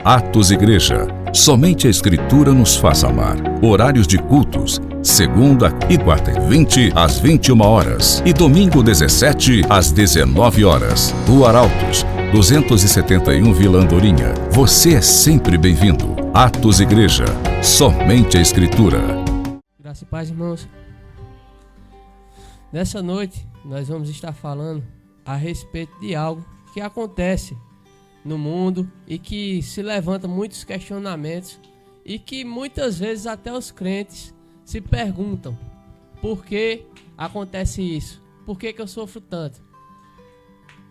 Atos Igreja. Somente a Escritura nos faz amar. Horários de cultos: segunda e quarta e 20 às 21 horas e domingo 17 às 19 horas. Rua Arautos, 271 Vila Andorinha. Você é sempre bem-vindo. Atos Igreja. Somente a Escritura. Graça e paz, irmãos. Nessa noite nós vamos estar falando a respeito de algo que acontece no mundo e que se levanta muitos questionamentos e que muitas vezes até os crentes se perguntam: por que acontece isso? Por que eu sofro tanto?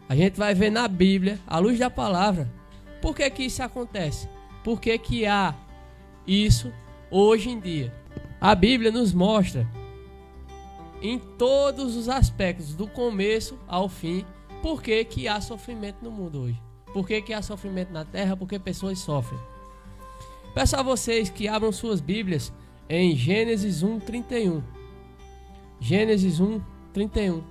A gente vai ver na Bíblia, à luz da palavra, por que isso acontece? Por que há isso hoje em dia? A Bíblia nos mostra em todos os aspectos, do começo ao fim, por que há sofrimento no mundo hoje. Por que há sofrimento na terra? Porque pessoas sofrem. Peço a vocês que abram suas Bíblias em Gênesis 1:31. Gênesis 1:31.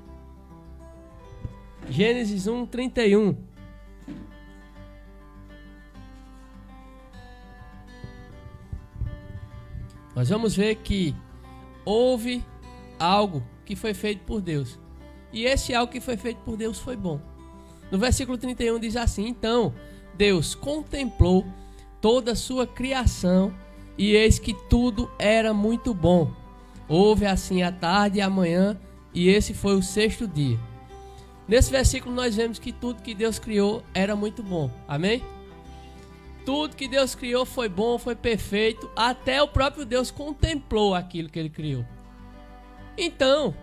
Gênesis 1:31. Nós vamos ver que houve algo que foi feito por Deus. E esse algo que foi feito por Deus foi bom. No versículo 31 diz assim: então Deus contemplou toda a sua criação, e eis que tudo era muito bom. Houve assim a tarde e a manhã, e esse foi o sexto dia. Nesse versículo nós vemos que tudo que Deus criou era muito bom. Amém? Tudo que Deus criou foi bom, foi perfeito. Até o próprio Deus contemplou aquilo que Ele criou. Então,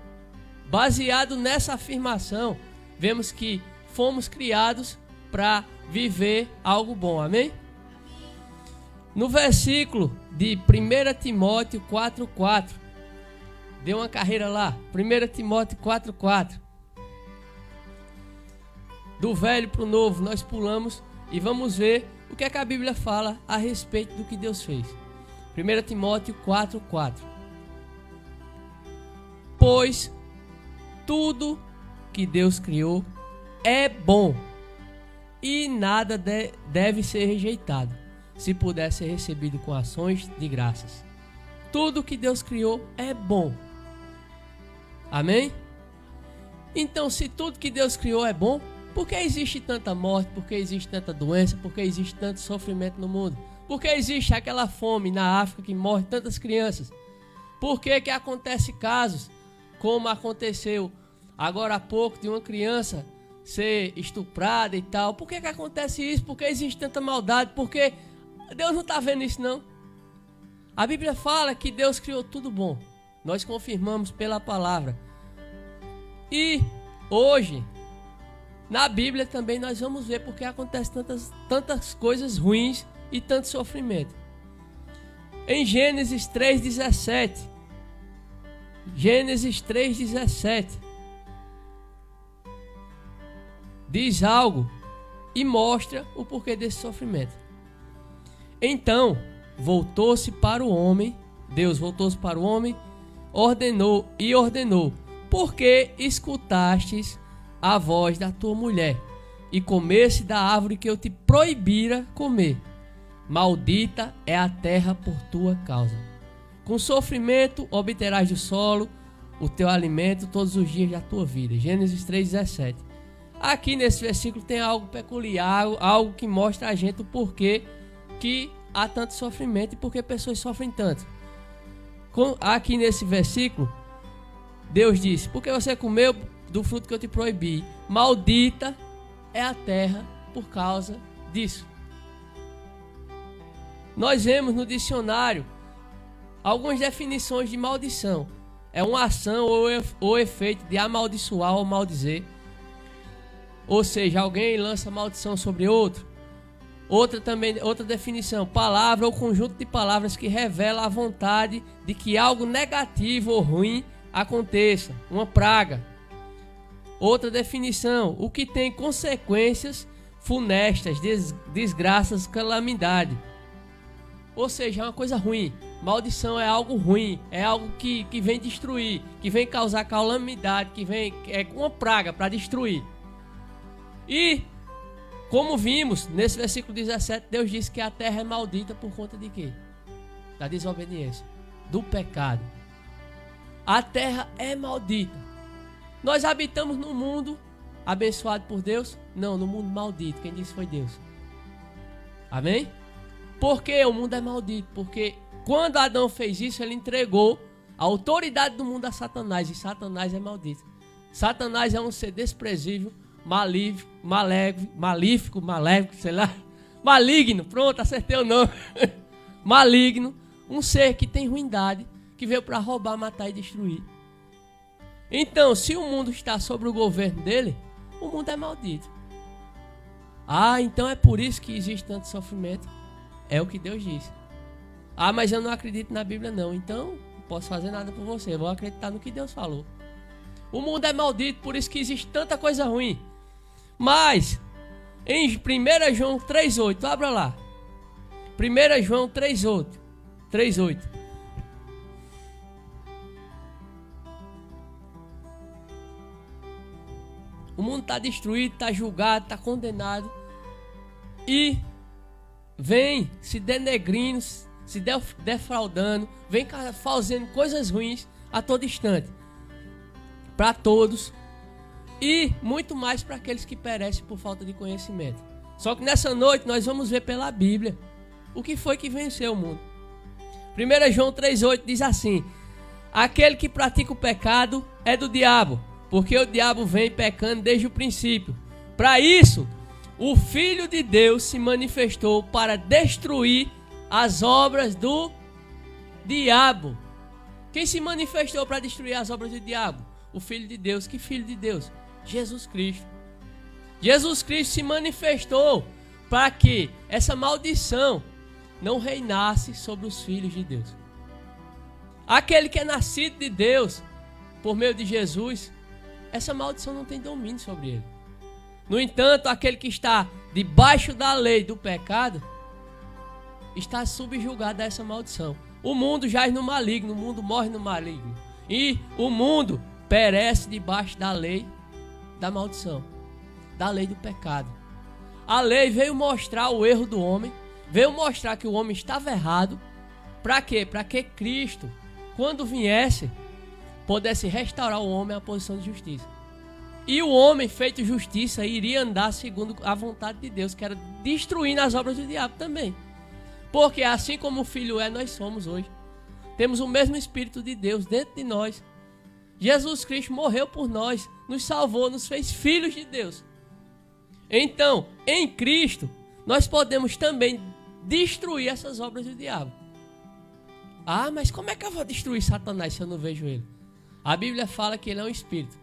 baseado nessa afirmação, vemos que fomos criados para viver algo bom, amém? No versículo de 1 Timóteo 4:4, dê uma carreira lá, 1 Timóteo 4:4, do velho para o novo, nós pulamos e vamos ver o que é que a Bíblia fala a respeito do que Deus fez. 1 Timóteo 4:4. Pois tudo que Deus criou é bom, e nada deve ser rejeitado, se puder ser recebido com ações de graças. Tudo que Deus criou é bom. Amém? Então, se tudo que Deus criou é bom, por que existe tanta morte? Por que existe tanta doença? Por que existe tanto sofrimento no mundo? Por que existe aquela fome na África que morre tantas crianças? Por que acontece casos como aconteceu agora há pouco de uma criança ser estuprada e tal? Por que acontece isso? Por que existe tanta maldade? Porque Deus não está vendo isso, não. A Bíblia fala que Deus criou tudo bom. Nós confirmamos pela palavra. E hoje, na Bíblia também nós vamos ver porque acontece tantas coisas ruins e tanto sofrimento. Em Gênesis 3:17. Gênesis 3:17. Diz algo e mostra o porquê desse sofrimento. Então, voltou-se para o homem, Deus voltou-se para o homem, ordenou: porque escutastes a voz da tua mulher, e comeste da árvore que eu te proibira comer. Maldita é a terra por tua causa. Com sofrimento obterás do solo o teu alimento todos os dias da tua vida. Gênesis 3:17. Aqui nesse versículo tem algo peculiar, algo que mostra a gente o porquê que há tanto sofrimento e porque pessoas sofrem tanto. Aqui nesse versículo, Deus disse: porque você comeu do fruto que eu te proibi, maldita é a terra por causa disso. Nós vemos no dicionário algumas definições de maldição. É uma ação ou efeito de amaldiçoar ou maldizer. Ou seja, alguém lança maldição sobre outro. Outra definição: palavra ou conjunto de palavras que revela a vontade de que algo negativo ou ruim aconteça, uma praga. Outra definição: o que tem consequências funestas, desgraças, calamidade. Ou seja, é uma coisa ruim. Maldição é algo ruim, é algo que vem destruir, que vem causar calamidade, que vem uma praga para destruir. E Como vimos, nesse versículo 17, Deus disse que a terra é maldita por conta de quê? Da desobediência, do pecado. A terra é maldita. Nós habitamos num mundo abençoado por Deus? Não, no mundo maldito. Quem disse foi Deus. Amém? Por que o mundo é maldito? Porque quando Adão fez isso, ele entregou a autoridade do mundo a Satanás. E Satanás é maldito. Satanás é um ser desprezível, maléfico, sei lá. Maligno, pronto, acertei o nome. Maligno, um ser que tem ruindade, que veio para roubar, matar e destruir. Então, se o mundo está sob o governo dele, o mundo é maldito. Ah, então é por isso que existe tanto sofrimento. É o que Deus diz. Ah, mas eu não acredito na Bíblia não. Então, não posso fazer nada por você. Eu vou acreditar no que Deus falou. O mundo é maldito, por isso que existe tanta coisa ruim. Mas, em 1 João 3,8, abra lá. 1 João 3,8. O mundo está destruído, está julgado, está condenado. E vem se denegrindo, se defraudando, vem fazendo coisas ruins a todo instante. Para todos. E muito mais para aqueles que perecem por falta de conhecimento. Só que nessa noite nós vamos ver pela Bíblia o que foi que venceu o mundo. 1 João 3,8 diz assim: aquele que pratica o pecado é do diabo, porque o diabo vem pecando desde o princípio. Para isso, o Filho de Deus se manifestou para destruir as obras do diabo. Quem se manifestou para destruir as obras do diabo? O Filho de Deus. Que Filho de Deus? Jesus Cristo. Jesus Cristo se manifestou para que essa maldição não reinasse sobre os filhos de Deus. Aquele que é nascido de Deus, por meio de Jesus, essa maldição não tem domínio sobre ele. No entanto, aquele que está debaixo da lei do pecado está subjugado a essa maldição. O mundo jaz no maligno, o mundo morre no maligno. E o mundo perece debaixo da lei da maldição, da lei do pecado. A lei veio mostrar o erro do homem, veio mostrar que o homem estava errado. Para quê? Para que Cristo, quando viesse, pudesse restaurar o homem à posição de justiça. E o homem feito justiça iria andar segundo a vontade de Deus, que era destruindo as obras do diabo também. Porque assim como o Filho é, nós somos hoje. Temos o mesmo Espírito de Deus dentro de nós. Jesus Cristo morreu por nós, nos salvou, nos fez filhos de Deus. Então, em Cristo, nós podemos também destruir essas obras do diabo. Ah, mas como é que eu vou destruir Satanás se eu não vejo ele? A Bíblia fala que ele é um espírito.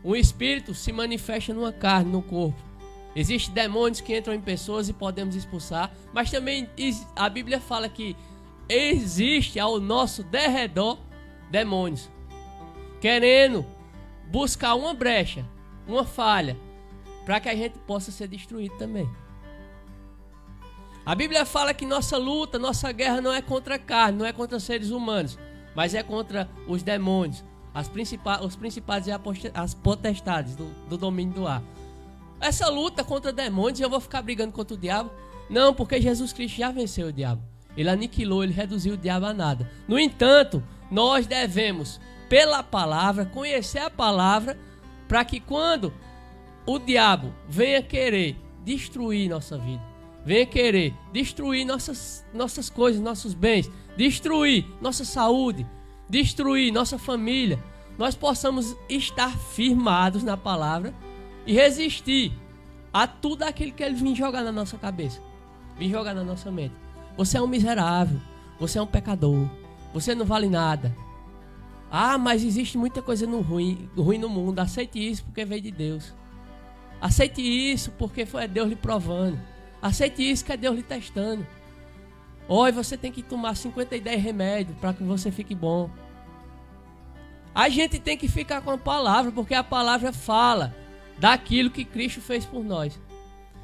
Um espírito se manifesta numa carne, no corpo. Existem demônios que entram em pessoas e podemos expulsar, mas também a Bíblia fala que existe ao nosso derredor demônios, querendo buscar uma brecha, uma falha, para que a gente possa ser destruído também. A Bíblia fala que nossa luta, nossa guerra não é contra a carne, não é contra seres humanos, mas é contra os demônios, os principados e as potestades do domínio do ar. Essa luta contra demônios, eu vou ficar brigando contra o diabo? Não, porque Jesus Cristo já venceu o diabo. Ele aniquilou, ele reduziu o diabo a nada. No entanto, nós devemos, pela palavra, conhecer a palavra, para que quando o diabo venha querer destruir nossa vida, venha querer destruir nossas coisas, nossos bens, destruir nossa saúde, destruir nossa família, nós possamos estar firmados na palavra e resistir a tudo aquilo que ele vem jogar na nossa cabeça, vem jogar na nossa mente. Você é um miserável, você é um pecador, você não vale nada. Ah, mas existe muita coisa ruim no mundo. Aceite isso porque veio de Deus. Aceite isso porque foi Deus lhe provando. Aceite isso que é Deus lhe testando. Olha, você tem que tomar 50 e 10 remédios para que você fique bom. A gente tem que ficar com a palavra, porque a palavra fala daquilo que Cristo fez por nós.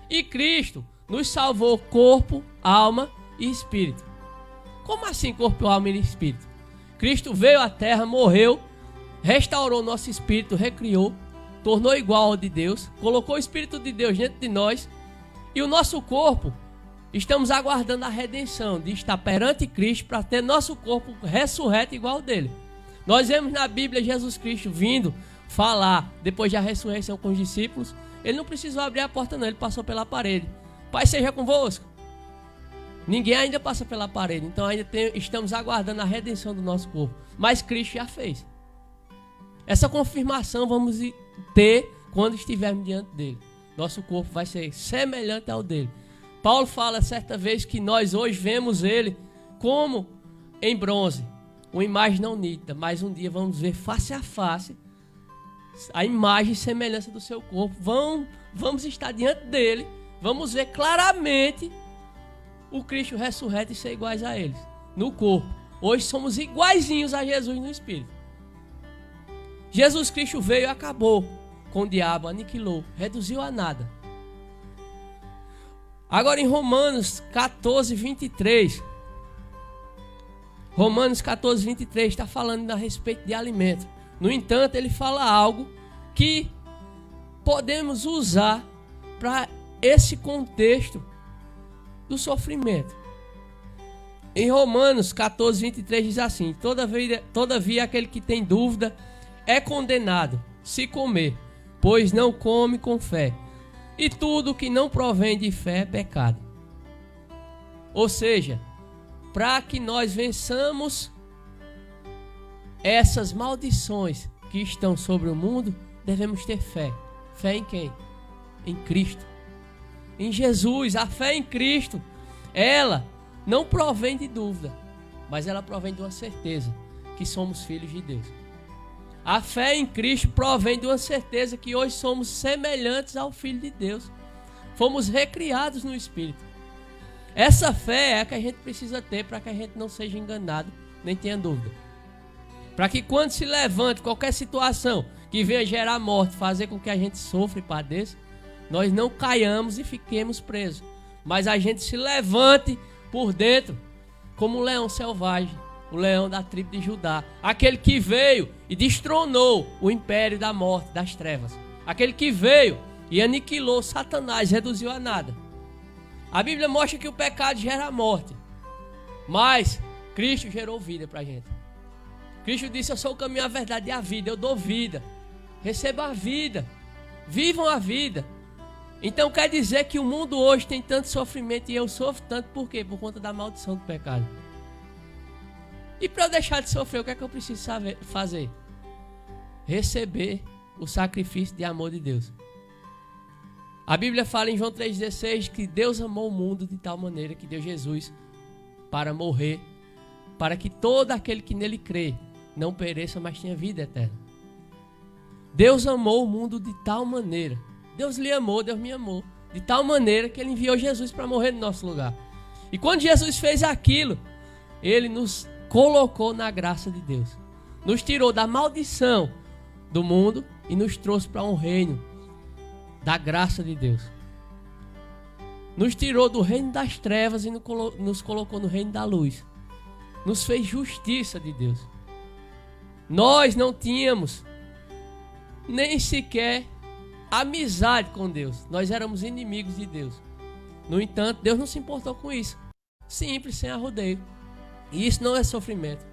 E Cristo nos salvou corpo, alma e espírito. Como assim corpo, alma e espírito? Cristo veio à terra, morreu, restaurou nosso espírito, recriou, tornou igual ao de Deus, colocou o Espírito de Deus dentro de nós E o nosso corpo, estamos aguardando a redenção de estar perante Cristo para ter nosso corpo ressurreto igual ao dele. Nós vemos na Bíblia Jesus Cristo vindo falar depois da ressurreição com os discípulos. Ele não precisou abrir a porta não, ele passou pela parede. Pai seja convosco. Ninguém ainda passa pela parede, então ainda estamos aguardando a redenção do nosso corpo. Mas Cristo já fez. Essa confirmação vamos ter quando estivermos diante dele. Nosso corpo vai ser semelhante ao dele. Paulo fala certa vez que nós hoje vemos ele como em bronze, uma imagem não nítida, mas um dia vamos ver face a face a imagem e semelhança do seu corpo. Vamos estar diante dele, vamos ver claramente o Cristo ressurreto e ser iguais a eles no corpo. Hoje somos iguaizinhos a Jesus no Espírito. Jesus Cristo veio e acabou com o diabo, aniquilou, reduziu a nada. Agora em Romanos 14, 23. Romanos 14, 23 está falando a respeito de alimento. No entanto, ele fala algo que podemos usar para esse contexto do sofrimento. Em Romanos 14, 23 diz assim: Todavia aquele que tem dúvida é condenado, se comer, pois não come com fé. E tudo que não provém de fé é pecado. Ou seja, para que nós vençamos essas maldições que estão sobre o mundo, devemos ter fé. Fé em quem? Em Cristo. Em Jesus. A fé em Cristo, ela não provém de dúvida, mas ela provém de uma certeza que somos filhos de Deus. A fé em Cristo provém de uma certeza que hoje somos semelhantes ao Filho de Deus. Fomos recriados no Espírito. Essa fé é a que a gente precisa ter para que a gente não seja enganado, nem tenha dúvida. Para que quando se levante qualquer situação que venha gerar morte, fazer com que a gente sofra e padeça, nós não caiamos e fiquemos presos. Mas a gente se levante por dentro como um leão selvagem. O leão da tribo de Judá, aquele que veio e destronou o império da morte, das trevas, aquele que veio e aniquilou Satanás, reduziu a nada. A Bíblia mostra que o pecado gera morte, mas Cristo gerou vida para a gente. Cristo disse: eu sou o caminho, a verdade e a vida. Eu dou vida, recebam a vida, vivam a vida. Então quer dizer que o mundo hoje tem tanto sofrimento e eu sofro tanto, por quê? Por conta da maldição do pecado. E para eu deixar de sofrer, o que é que eu preciso fazer? Receber o sacrifício de amor de Deus. A Bíblia fala em João 3,16 que Deus amou o mundo de tal maneira que deu Jesus para morrer, para que todo aquele que nele crê não pereça, mas tenha vida eterna. Deus amou o mundo de tal maneira. Deus lhe amou, Deus me amou. De tal maneira que ele enviou Jesus para morrer no nosso lugar. E quando Jesus fez aquilo, ele nos colocou na graça de Deus, nos tirou da maldição do mundo e nos trouxe para um reino da graça de Deus. Nos tirou do reino das trevas e nos colocou no reino da luz. Nos fez justiça de Deus. Nós não tínhamos nem sequer amizade com Deus. Nós éramos inimigos de Deus. No entanto, Deus não se importou com isso. Simples, sem arrodeio. E isso não é sofrimento.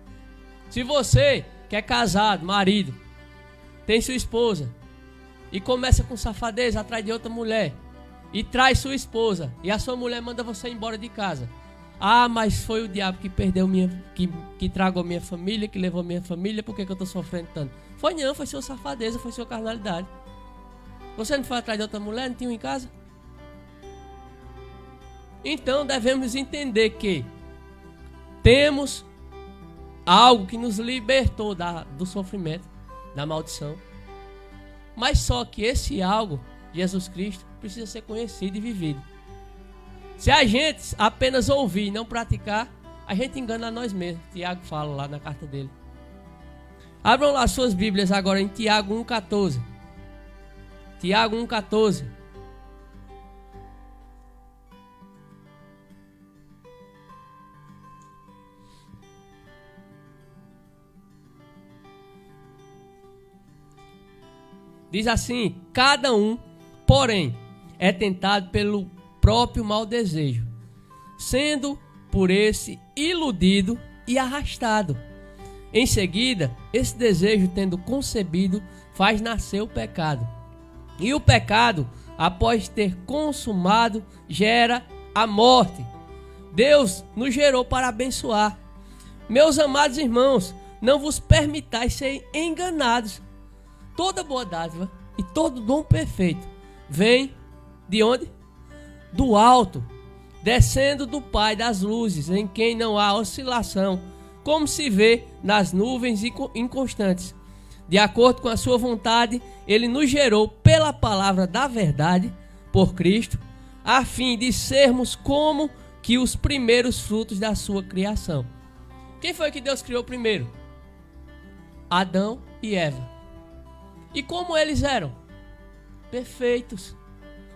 Se você que é casado, marido, tem sua esposa e começa com safadeza atrás de outra mulher e traz sua esposa e a sua mulher manda você embora de casa. Ah, mas foi o diabo que perdeu que tragou minha família, que levou minha família, por que eu estou sofrendo tanto? Foi não, foi sua safadeza, foi sua carnalidade. Você não foi atrás de outra mulher, não tinha um em casa? Então devemos entender que temos algo que nos libertou do sofrimento, da maldição. Mas só que esse algo, Jesus Cristo, precisa ser conhecido e vivido. Se a gente apenas ouvir e não praticar, a gente engana a nós mesmos. Tiago fala lá na carta dele. Abram lá suas Bíblias agora em Tiago 1,14. Tiago 1,14. Diz assim: cada um, porém, é tentado pelo próprio mau desejo, sendo por esse iludido e arrastado. Em seguida, esse desejo, tendo concebido, faz nascer o pecado. E o pecado, após ter consumado, gera a morte. Deus nos gerou para abençoar. Meus amados irmãos, não vos permitais ser enganados. Toda boa dádiva e todo dom perfeito vem de onde? Do alto, descendo do Pai das luzes, em quem não há oscilação, como se vê nas nuvens inconstantes. De acordo com a sua vontade, ele nos gerou pela palavra da verdade, por Cristo, a fim de sermos como que os primeiros frutos da sua criação. Quem foi que Deus criou primeiro? Adão e Eva. E como eles eram? Perfeitos.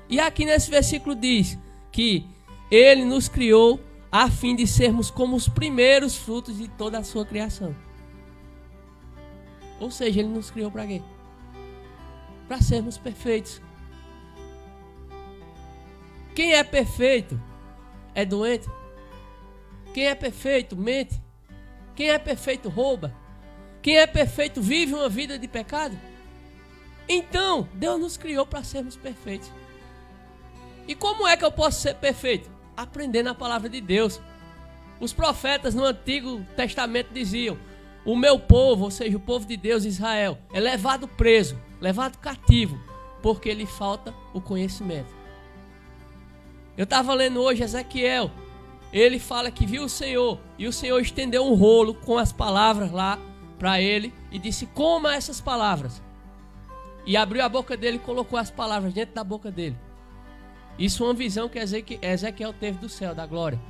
E aqui nesse versículo diz que ele nos criou a fim de sermos como os primeiros frutos de toda a sua criação. Ou seja, ele nos criou para quê? Para sermos perfeitos. Quem é perfeito é doente. Quem é perfeito mente. Quem é perfeito rouba. Quem é perfeito vive uma vida de pecado. Então, Deus nos criou para sermos perfeitos. E como é que eu posso ser perfeito? Aprendendo a palavra de Deus. Os profetas no Antigo Testamento diziam: o meu povo, ou seja, o povo de Deus, Israel, é levado preso, levado cativo, porque lhe falta o conhecimento. Eu estava lendo hoje Ezequiel. Ele fala que viu o Senhor, e o Senhor estendeu um rolo com as palavras lá para ele e disse: coma essas palavras. E abriu a boca dele e colocou as palavras dentro da boca dele. Isso é uma visão que Ezequiel teve do céu, da glória.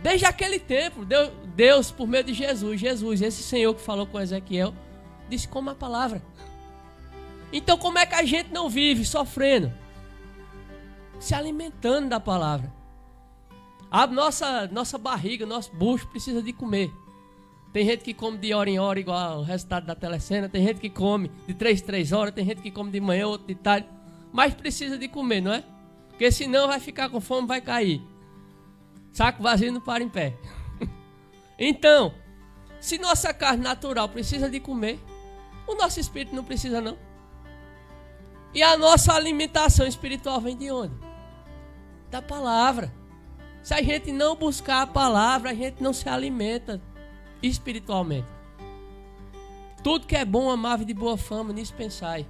Desde aquele tempo, Deus, por meio de Jesus, esse Senhor que falou com Ezequiel, disse: coma a palavra. Então como é que a gente não vive sofrendo? Se alimentando da palavra. A nossa barriga, nosso bucho precisa de comer. Tem gente que come de hora em hora, igual o resultado da telecena. Tem gente que come de 3 em 3 horas. Tem gente que come de manhã, outro de tarde. Mas precisa de comer, não é? Porque senão vai ficar com fome, vai cair. Saco vazio não para em pé. Então, se nossa carne natural precisa de comer, o nosso espírito não precisa não. E a nossa alimentação espiritual vem de onde? Da palavra. Se a gente não buscar a palavra, a gente não se alimenta espiritualmente. Tudo que é bom, amável e de boa fama, nisso pensai.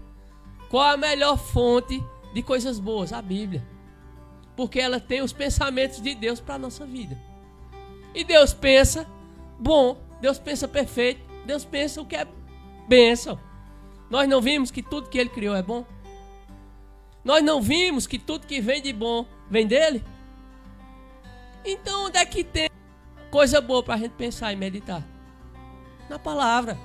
Qual a melhor fonte de coisas boas? A Bíblia. Porque ela tem os pensamentos de Deus para a nossa vida. E Deus pensa bom, Deus pensa perfeito, Deus pensa o que é bênção. Nós não vimos que tudo que Ele criou é bom? Nós não vimos que tudo que vem de bom vem dEle? Então onde é que tem coisa boa para a gente pensar e meditar? Na palavra.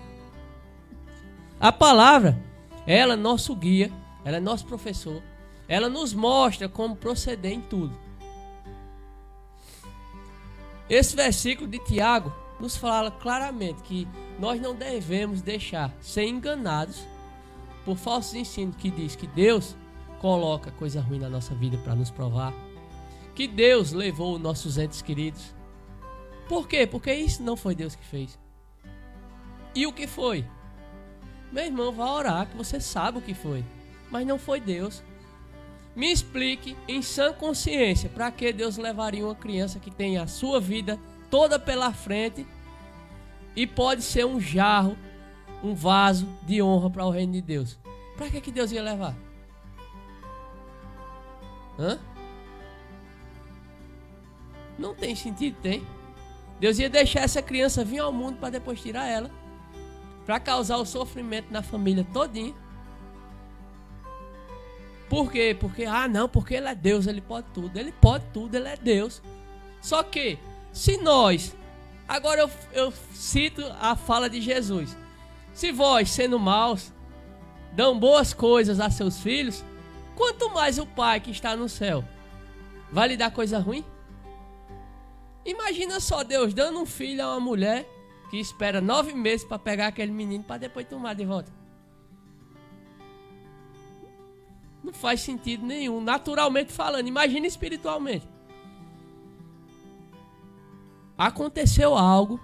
A palavra, ela é nosso guia, ela é nosso professor. Ela nos mostra como proceder em tudo. Esse versículo de Tiago nos fala claramente que nós não devemos deixar ser enganados por falsos ensinos que diz que Deus coloca coisa ruim na nossa vida para nos provar, que Deus levou os nossos entes queridos. Por quê? Porque isso não foi Deus que fez. E o que foi? Meu irmão, vá orar que você sabe o que foi, mas não foi Deus. Me explique em sã consciência para que Deus levaria uma criança que tem a sua vida toda pela frente e pode ser um jarro, um vaso de honra para o reino de Deus. Para que Deus ia levar? Não tem sentido, tem? Deus ia deixar essa criança vir ao mundo para depois tirar ela, para causar o sofrimento na família todinha. Por quê? Porque ele é Deus, ele pode tudo, ele é Deus. Só que, se nós, agora eu cito a fala de Jesus: se vós, sendo maus, dão boas coisas a seus filhos, quanto mais o Pai que está no céu vai lhe dar coisa ruim? Imagina só Deus dando um filho a uma mulher que espera 9 meses para pegar aquele menino para depois tomar de volta. Não faz sentido nenhum, naturalmente falando. Imagina espiritualmente. Aconteceu algo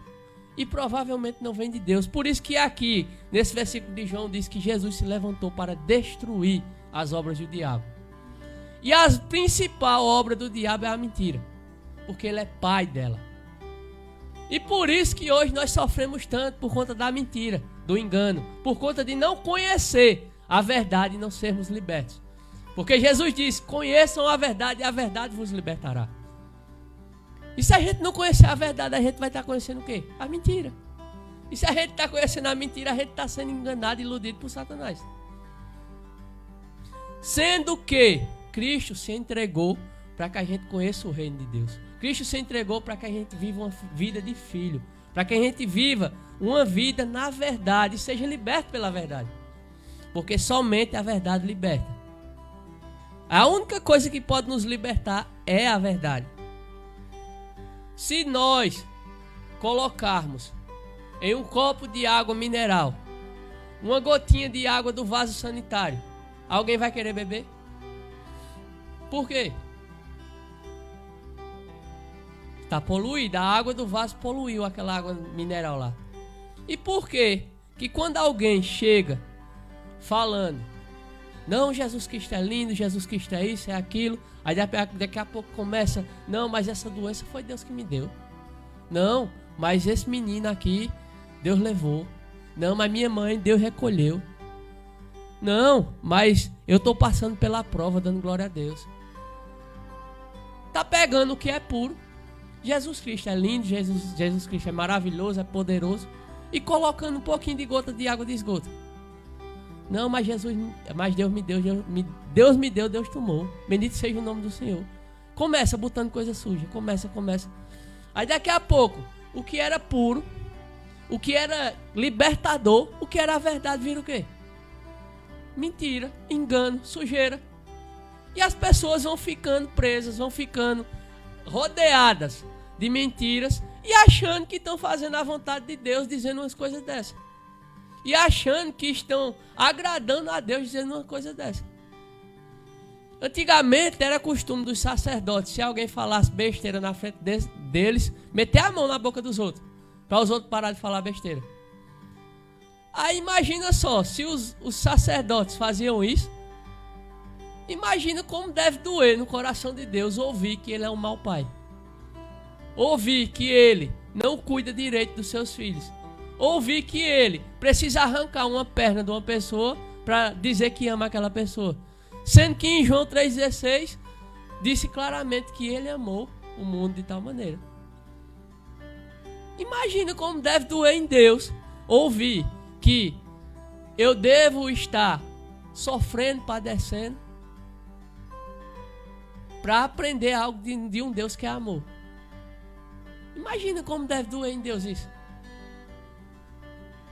e provavelmente não vem de Deus. Por isso que aqui, nesse versículo de João, diz que Jesus se levantou para destruir as obras do diabo. E a principal obra do diabo é a mentira, porque ele é pai dela. E por isso que hoje nós sofremos tanto por conta da mentira, do engano, por conta de não conhecer a verdade e não sermos libertos. Porque Jesus disse: conheçam a verdade e a verdade vos libertará. E se a gente não conhecer a verdade, a gente vai estar conhecendo o quê? A mentira. E se a gente está conhecendo a mentira, a gente está sendo enganado e iludido por Satanás. Sendo que Cristo se entregou para que a gente conheça o reino de Deus. Cristo se entregou para que a gente viva uma vida de filho. Para que a gente viva uma vida na verdade e seja liberto pela verdade. Porque somente a verdade liberta. A única coisa que pode nos libertar é a verdade. Se nós colocarmos em um copo de água mineral uma gotinha de água do vaso sanitário, alguém vai querer beber? Por quê? Está poluída, a água do vaso poluiu aquela água mineral lá. E por quê? Que quando alguém chega falando: não, Jesus Cristo é lindo, Jesus Cristo é isso, é aquilo, aí daqui a pouco começa: não, mas essa doença foi Deus que me deu. Não, mas esse menino aqui Deus levou. Não, mas minha mãe Deus recolheu. Não, mas eu estou passando pela prova, dando glória a Deus. Tá pegando o que é puro. Jesus Cristo é lindo, Jesus Cristo é maravilhoso, é poderoso, e colocando um pouquinho de gota de água de esgoto. Não, mas Deus me deu, Deus me deu, Deus tomou. Bendito seja o nome do Senhor. Começa botando coisa suja, começa. Aí daqui a pouco, o que era puro, o que era libertador, o que era a verdade, vira o quê? Mentira, engano, sujeira. E as pessoas vão ficando presas, vão ficando rodeadas de mentiras e achando que estão fazendo a vontade de Deus, dizendo umas coisas dessas. E achando que estão agradando a Deus dizendo uma coisa dessa. Antigamente era costume dos sacerdotes, se alguém falasse besteira na frente deles, meter a mão na boca dos outros, para os outros pararem de falar besteira. Aí imagina só, se os sacerdotes faziam isso, imagina como deve doer no coração de Deus ouvir que ele é um mau pai. Ouvir que ele não cuida direito dos seus filhos. Ouvir que ele precisa arrancar uma perna de uma pessoa para dizer que ama aquela pessoa. Sendo que em João 3,16 disse claramente que ele amou o mundo de tal maneira. Imagina como deve doer em Deus ouvir que eu devo estar sofrendo, padecendo, para aprender algo de um Deus que é amor. Imagina como deve doer em Deus isso.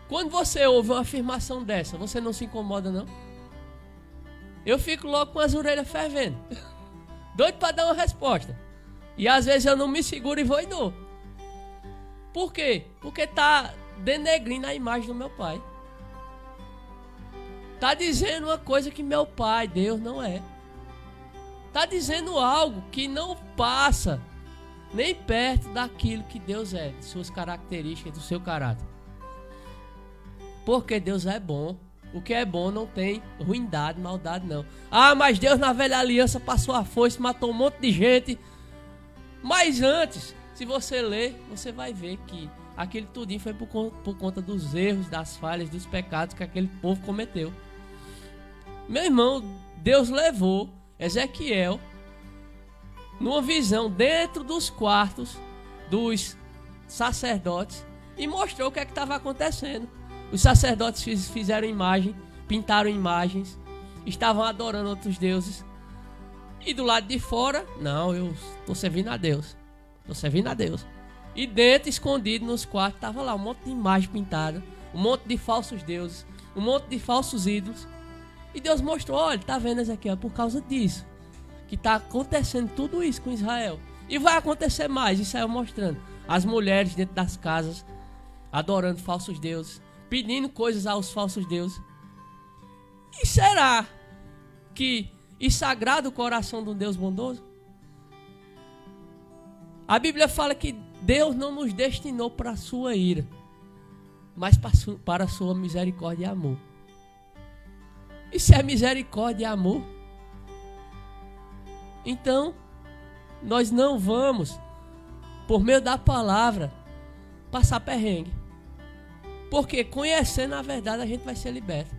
Quando você ouve uma afirmação dessa, você não se incomoda, não? Eu fico logo com as orelhas fervendo, doido para dar uma resposta. E às vezes eu não me seguro e vou e dou. Por quê? Porque está denegrindo a imagem do meu pai. Está dizendo uma coisa que meu pai, Deus, não é. Está dizendo algo que não passa nem perto daquilo que Deus é, de suas características, do seu caráter. Porque Deus é bom. O que é bom não tem ruindade, maldade não. Ah, mas Deus na velha aliança passou a foice, matou um monte de gente. Mas antes, se você ler, você vai ver que aquele tudinho foi por conta dos erros, das falhas, dos pecados que aquele povo cometeu. Meu irmão, Deus levou Ezequiel numa visão dentro dos quartos dos sacerdotes e mostrou o que é que estava acontecendo. Os sacerdotes fizeram imagem, pintaram imagens, estavam adorando outros deuses. E do lado de fora, não, eu estou servindo a Deus. Estou servindo a Deus. E dentro, escondido nos quartos, estava lá um monte de imagem pintada, um monte de falsos deuses, um monte de falsos ídolos. E Deus mostrou: olha, está vendo Ezequiel, por causa disso que está acontecendo tudo isso com Israel. E vai acontecer mais, e saiu mostrando as mulheres dentro das casas, adorando falsos deuses, pedindo coisas aos falsos deuses. E será e sagrado o coração de um Deus bondoso? A Bíblia fala que Deus não nos destinou para a sua ira, mas para a sua misericórdia e amor. E se é misericórdia e amor, então nós não vamos, por meio da palavra, passar perrengue. Porque conhecendo a verdade a gente vai ser liberto.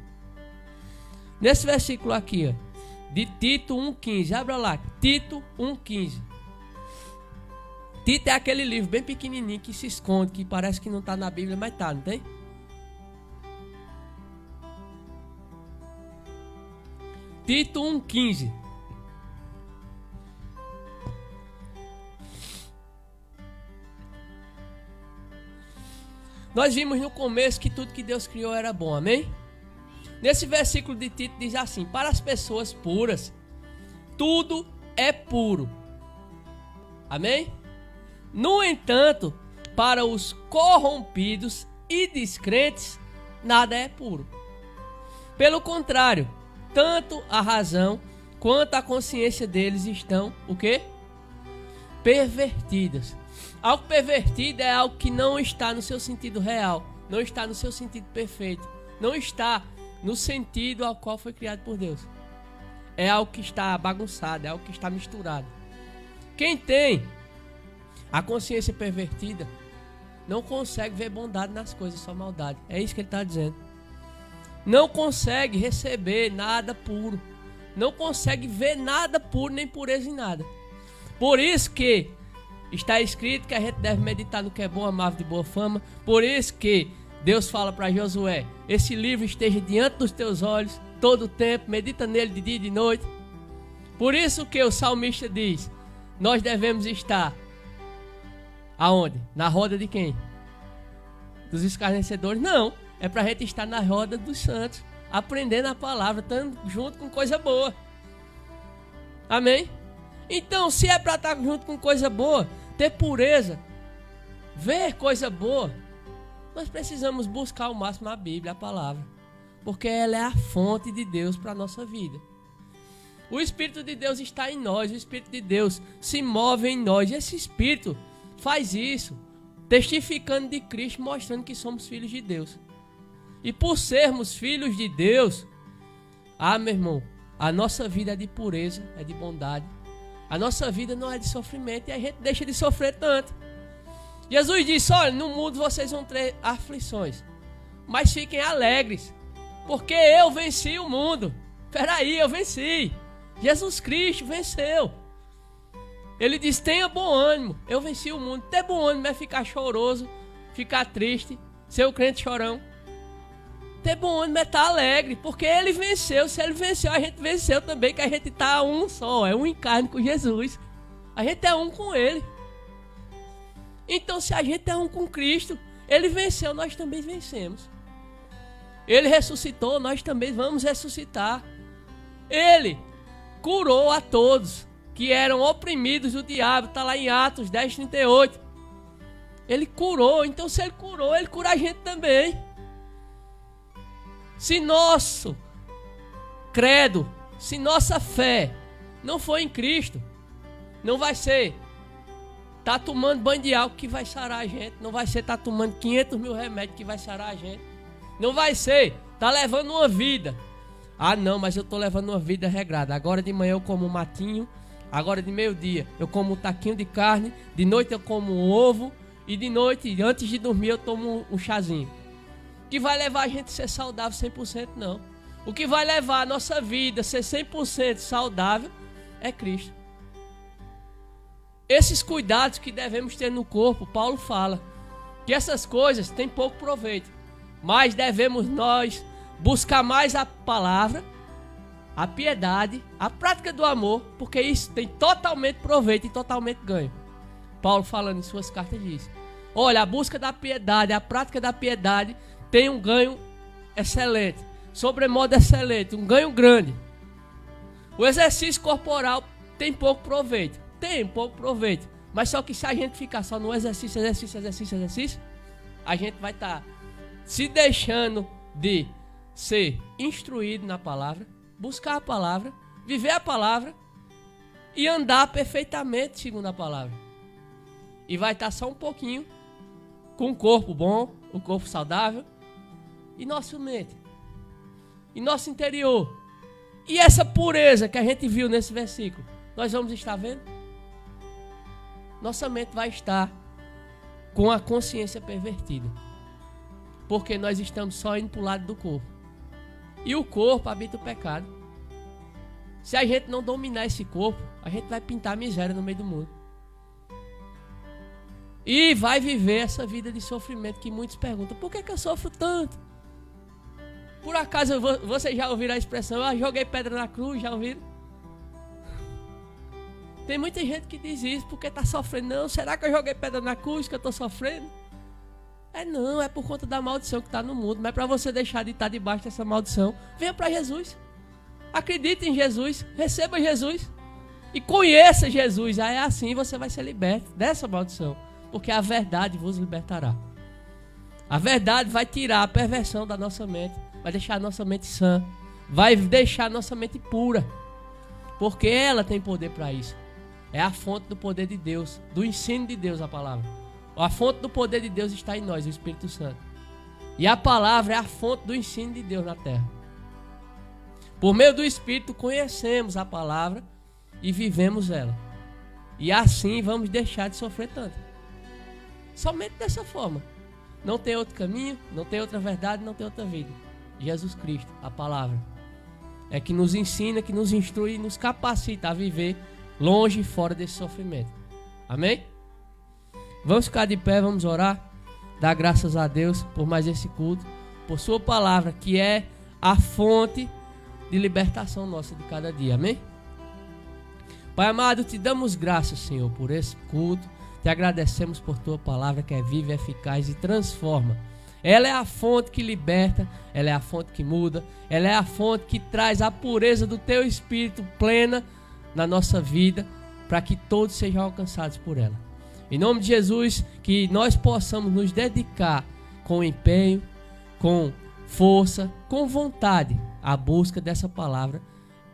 Nesse versículo aqui, ó, de Tito 1,15, abra lá, Tito 1,15. Tito é aquele livro bem pequenininho que se esconde, que parece que não está na Bíblia, mas está, não tem? Tito 1,15. Nós vimos no começo que tudo que Deus criou era bom, amém? Nesse versículo de Tito diz assim: para as pessoas puras, tudo é puro. Amém? No entanto, para os corrompidos e descrentes, nada é puro. Pelo contrário, tanto a razão quanto a consciência deles estão, o quê? Pervertidas. Algo pervertido é algo que não está no seu sentido real, não está no seu sentido perfeito, não está no sentido ao qual foi criado por Deus. É algo que está bagunçado, é algo que está misturado. Quem tem a consciência pervertida não consegue ver bondade nas coisas, só maldade. É isso que ele está dizendo. Não consegue receber nada puro, não consegue ver nada puro, nem pureza em nada. Por isso que está escrito que a gente deve meditar no que é bom, amável, de boa fama. Por isso que Deus fala para Josué: esse livro esteja diante dos teus olhos todo o tempo, medita nele de dia e de noite. Por isso que o salmista diz: nós devemos estar aonde? Na roda de quem? Dos escarnecedores? Não, é para a gente estar na roda dos santos, aprendendo a palavra, estando junto com coisa boa. Amém? Então, se é para estar junto com coisa boa, ter pureza, ver coisa boa, nós precisamos buscar ao máximo a Bíblia, a palavra, porque ela é a fonte de Deus para a nossa vida. O Espírito de Deus está em nós, o Espírito de Deus se move em nós, e esse Espírito faz isso, testificando de Cristo, mostrando que somos filhos de Deus. E por sermos filhos de Deus, meu irmão, a nossa vida é de pureza, é de bondade. A nossa vida não é de sofrimento, e a gente deixa de sofrer tanto. Jesus disse: olha, no mundo vocês vão ter aflições, mas fiquem alegres, porque eu venci o mundo. Peraí, eu venci. Jesus Cristo venceu. Ele disse: tenha bom ânimo, eu venci o mundo. Ter bom ânimo é ficar choroso, ficar triste, ser o crente chorão. Ter bom ânimo é estar alegre, porque ele venceu. Se ele venceu, a gente venceu também, que a gente está um só, é um em carne com Jesus. A gente é um com ele. Então, se a gente é um com Cristo, ele venceu, nós também vencemos. Ele ressuscitou, nós também vamos ressuscitar. Ele curou a todos que eram oprimidos do diabo, está lá em Atos 10:38. Ele curou, então se ele curou, ele cura a gente também. Se nosso credo, se nossa fé não for em Cristo, não vai ser tá tomando banho de álcool que vai sarar a gente, não vai ser tá tomando 500 mil remédios que vai sarar a gente, não vai ser tá levando uma vida. Não, mas eu tô levando uma vida regrada. Agora de manhã eu como um matinho, agora de meio-dia eu como um taquinho de carne, de noite eu como um ovo e de noite, antes de dormir, eu tomo um chazinho. O que vai levar a gente a ser saudável 100% não. O que vai levar a nossa vida a ser 100% saudável é Cristo. Esses cuidados que devemos ter no corpo, Paulo fala que essas coisas têm pouco proveito, mas devemos nós buscar mais a palavra, a piedade, a prática do amor, porque isso tem totalmente proveito e totalmente ganho. Paulo, falando em suas cartas, diz: olha, a busca da piedade, a prática da piedade tem um ganho excelente, sobremodo excelente, um ganho grande. O exercício corporal tem pouco proveito, mas só que se a gente ficar só no exercício, a gente vai estar se deixando de ser instruído na palavra, buscar a palavra viver a palavra e andar perfeitamente segundo a palavra. E vai estar só um pouquinho com o corpo bom, o corpo saudável, e nossa mente, e nosso interior. E essa pureza que a gente viu nesse versículo, nós vamos estar vendo? Nossa mente vai estar com a consciência pervertida, porque nós estamos só indo para o lado do corpo. E o corpo habita o pecado. Se a gente não dominar esse corpo, a gente vai pintar miséria no meio do mundo. E vai viver essa vida de sofrimento que muitos perguntam: por que eu sofro tanto? Por acaso vocês já ouviram a expressão: eu joguei pedra na cruz? Já ouviram? Tem muita gente que diz isso porque está sofrendo. Não, será que eu joguei pedra na cruz que eu estou sofrendo? Não, é por conta da maldição que está no mundo. Mas para você deixar de estar debaixo dessa maldição, venha para Jesus. Acredite em Jesus, receba Jesus e conheça Jesus. Aí assim você vai ser liberto dessa maldição, porque a verdade vos libertará. A verdade vai tirar a perversão da nossa mente, vai deixar a nossa mente sã, vai deixar a nossa mente pura, porque ela tem poder para isso. É a fonte do poder de Deus, do ensino de Deus, a palavra. A fonte do poder de Deus está em nós, o Espírito Santo. E a palavra é a fonte do ensino de Deus na terra. Por meio do Espírito conhecemos a palavra e vivemos ela. E assim vamos deixar de sofrer tanto. Somente dessa forma. Não tem outro caminho, não tem outra verdade, não tem outra vida. Jesus Cristo, a palavra, é que nos ensina, que nos instrui e nos capacita a viver longe e fora desse sofrimento. Amém? Vamos ficar de pé, vamos orar. Dar graças a Deus por mais esse culto, por sua palavra, que é a fonte de libertação nossa de cada dia. Amém? Pai amado, te damos graças, Senhor, por esse culto. Te agradecemos por tua palavra que é viva, eficaz e transforma. Ela é a fonte que liberta, ela é a fonte que muda, ela é a fonte que traz a pureza do teu Espírito plena na nossa vida, para que todos sejam alcançados por ela. Em nome de Jesus, que nós possamos nos dedicar com empenho, com força, com vontade à busca dessa palavra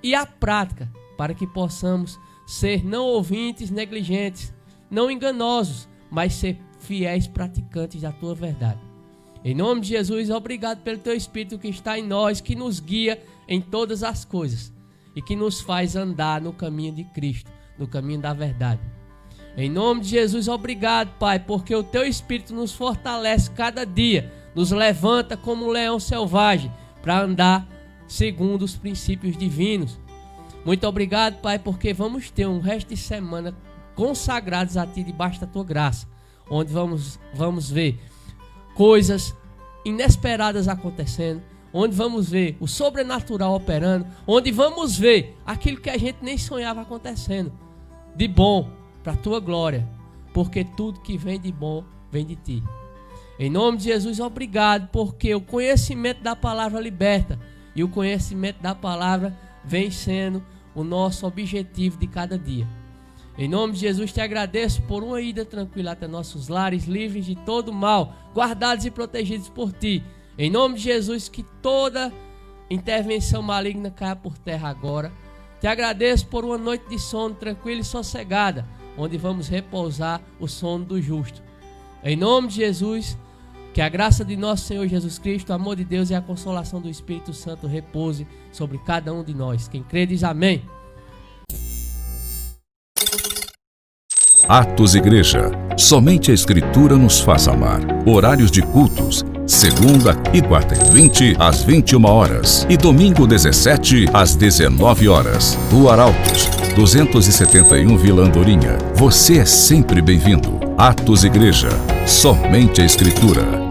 e à prática, para que possamos ser não ouvintes negligentes, não enganosos, mas ser fiéis praticantes da tua verdade. Em nome de Jesus, obrigado pelo teu Espírito que está em nós, que nos guia em todas as coisas e que nos faz andar no caminho de Cristo, no caminho da verdade. Em nome de Jesus, obrigado, Pai, porque o teu Espírito nos fortalece cada dia, nos levanta como um leão selvagem para andar segundo os princípios divinos. Muito obrigado, Pai, porque vamos ter um resto de semana consagrados a Ti debaixo da Tua graça, onde vamos ver coisas inesperadas acontecendo, onde vamos ver o sobrenatural operando, onde vamos ver aquilo que a gente nem sonhava acontecendo, de bom, para a Tua glória, porque tudo que vem de bom vem de Ti. Em nome de Jesus, obrigado, porque o conhecimento da palavra liberta, e o conhecimento da palavra vem sendo o nosso objetivo de cada dia. Em nome de Jesus, te agradeço por uma ida tranquila até nossos lares, livres de todo mal, guardados e protegidos por Ti. Em nome de Jesus, que toda intervenção maligna caia por terra agora. Te agradeço por uma noite de sono tranquila e sossegada, onde vamos repousar o sono do justo. Em nome de Jesus, que a graça de nosso Senhor Jesus Cristo, o amor de Deus e a consolação do Espírito Santo repouse sobre cada um de nós. Quem crê diz amém. Atos Igreja. Somente a Escritura nos faz amar. Horários de cultos: segunda e quarta e 20 às 21 horas e domingo 17 às 19 horas. Rua Arautos, 271 Vila Andorinha. Você é sempre bem-vindo. Atos Igreja. Somente a Escritura.